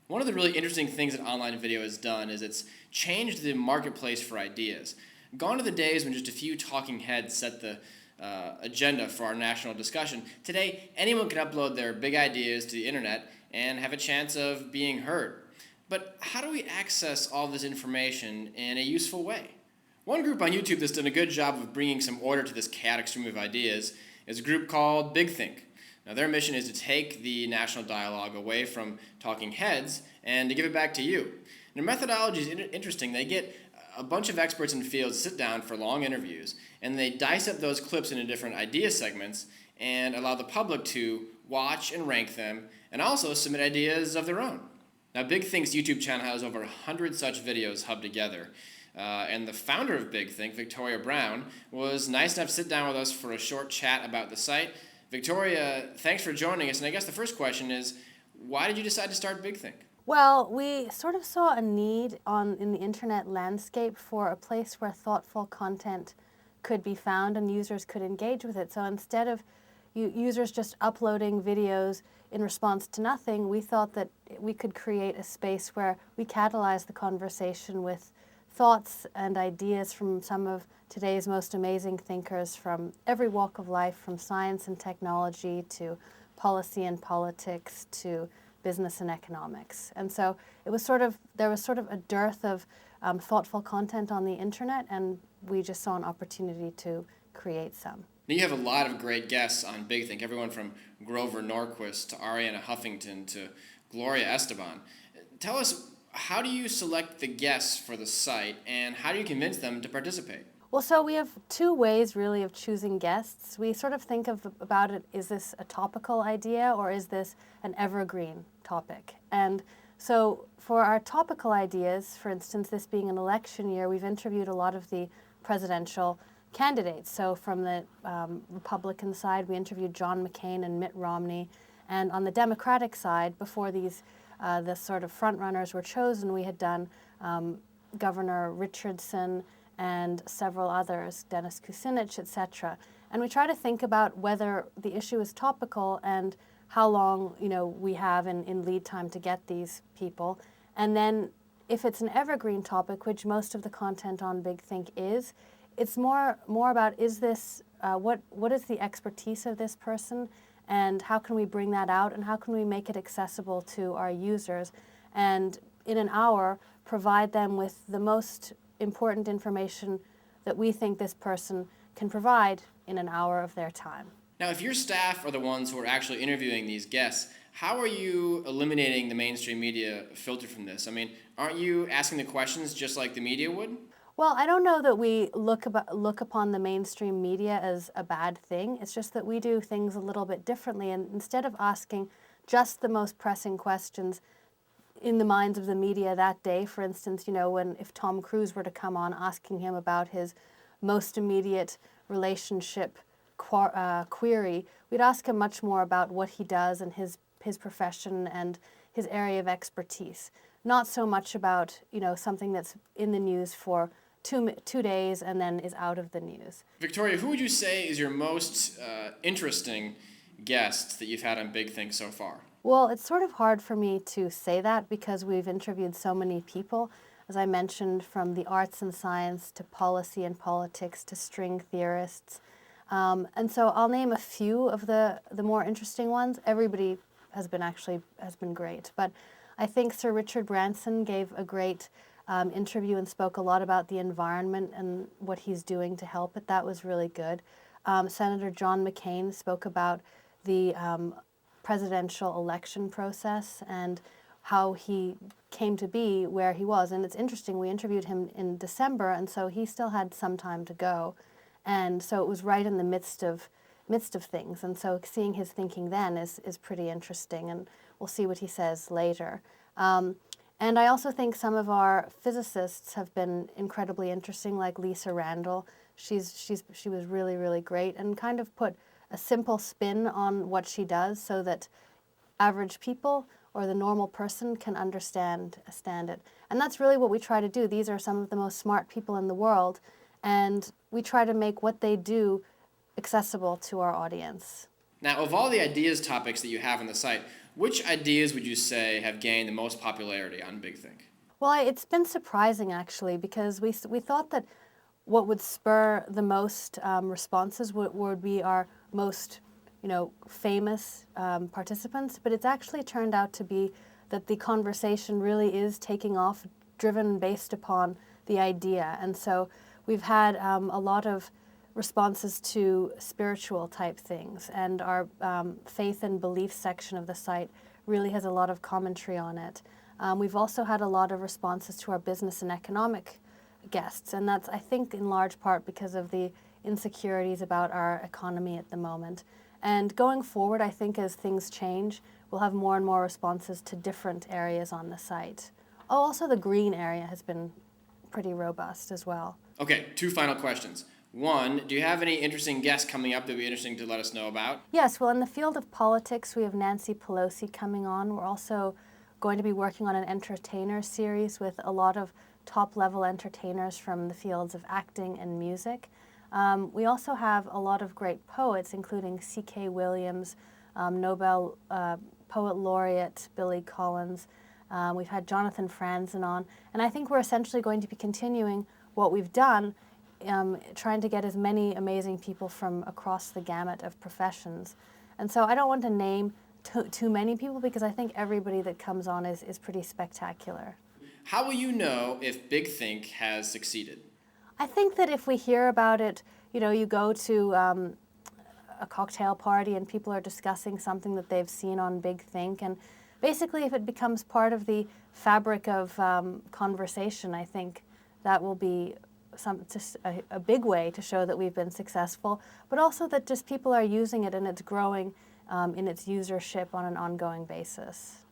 One of the really interesting things that online video has done is it's changed the marketplace for ideas. Gone are the days when just a few talking heads set the agenda for our national discussion. Today, anyone can upload their big ideas to the internet and have a chance of being heard. But how do we access all this information in a useful way? One group on YouTube that's done a good job of bringing some order to this chaotic stream of ideas is a group called BigThink. Now, their mission is to take the national dialogue away from talking heads and to give it back to you. Their methodology is interesting. They get a bunch of experts in fields to sit down for long interviews, and they dice up those clips into different idea segments and allow the public to watch and rank them and also submit ideas of their own. Now, BigThink's YouTube channel has over 100 such videos hubbed together. And the founder of BigThink, Victoria Brown, was nice enough to sit down with us for a short chat about the site. Victoria, thanks for joining us. And I guess the first question is, why did you decide to start BigThink? Well, we sort of saw a need in the internet landscape for a place where thoughtful content could be found and users could engage with it. So instead of users just uploading videos in response to nothing, we thought that we could create a space where we catalyze the conversation with thoughts and ideas from some of today's most amazing thinkers from every walk of life, from science and technology to policy and politics to business and economics. And so there was sort of a dearth of thoughtful content on the internet, and we just saw an opportunity to create some. Now, you have a lot of great guests on BigThink, everyone from Grover Norquist to Ariana Huffington to Gloria Esteban. Tell us, how do you select the guests for the site, and how do you convince them to participate? Well, so we have two ways really of choosing guests. We sort of think about it, is this a topical idea or is this an evergreen topic? And so for our topical ideas, for instance, this being an election year, we've interviewed a lot of the presidential candidates. So from the Republican side, we interviewed John McCain and Mitt Romney. And on the Democratic side, before the sort of front runners were chosen, we had done Governor Richardson and several others, Dennis Kucinich, etc. And we try to think about whether the issue is topical and how long we have in lead time to get these people. And then if it's an evergreen topic, which most of the content on BigThink is, it's more about, is this what is the expertise of this person, and how can we bring that out, and how can we make it accessible to our users, and in an hour provide them with the most important information that we think this person can provide in an hour of their time. Now, if your staff are the ones who are actually interviewing these guests, how are you eliminating the mainstream media filter from this? I mean, aren't you asking the questions just like the media would? Well, I don't know that we look upon the mainstream media as a bad thing. It's just that we do things a little bit differently, and instead of asking just the most pressing questions in the minds of the media that day, for instance, if Tom Cruise were to come on, asking him about his most immediate relationship query, we'd ask him much more about what he does and his profession and his area of expertise. Not so much about something that's in the news for two days and then is out of the news. Victoria, who would you say is your most interesting guest that you've had on BigThink so far? Well, it's sort of hard for me to say that because we've interviewed so many people, as I mentioned, from the arts and science to policy and politics to string theorists. And so I'll name a few of the more interesting ones. Everybody has been great. But I think Sir Richard Branson gave a great interview and spoke a lot about the environment and what he's doing to help it. That was really good. Senator John McCain spoke about the presidential election process and how he came to be where he was. And it's interesting, we interviewed him in December, and so he still had some time to go. And so it was right in the midst of things. And so seeing his thinking then is pretty interesting, and we'll see what he says later. And I also think some of our physicists have been incredibly interesting, like Lisa Randall. She was really, really great and kind of put a simple spin on what she does so that average people or the normal person can understand it. And that's really what we try to do. These are some of the most smart people in the world, and we try to make what they do accessible to our audience. Now, of all the ideas topics that you have on the site, Which ideas would you say have gained the most popularity on BigThink? Well, it's been surprising actually because we thought that what would spur the most responses would be our most famous participants, but it's actually turned out to be that the conversation really is taking off, driven based upon the idea. And so we've had a lot of responses to spiritual type things, and our faith and belief section of the site really has a lot of commentary on it. We've also had a lot of responses to our business and economic guests, and that's, I think, in large part because of the insecurities about our economy at the moment. And going forward, I think as things change, we'll have more and more responses to different areas on the site. Oh, also the green area has been pretty robust as well. Okay, 2 final questions. One, do you have any interesting guests coming up that would be interesting to let us know about? Yes, well, in the field of politics, we have Nancy Pelosi coming on. We're also going to be working on an entertainer series with a lot of top-level entertainers from the fields of acting and music. We also have a lot of great poets, including C.K. Williams, Nobel Poet Laureate Billy Collins. We've had Jonathan Franzen on, and I think we're essentially going to be continuing what we've done, trying to get as many amazing people from across the gamut of professions. And so I don't want to name too many people because I think everybody that comes on is pretty spectacular. How will you know if BigThink has succeeded? I think that if we hear about it, you go to a cocktail party and people are discussing something that they've seen on BigThink, and basically if it becomes part of the fabric of conversation, I think that will be just a big way to show that we've been successful, but also that just people are using it and it's growing in its usership on an ongoing basis.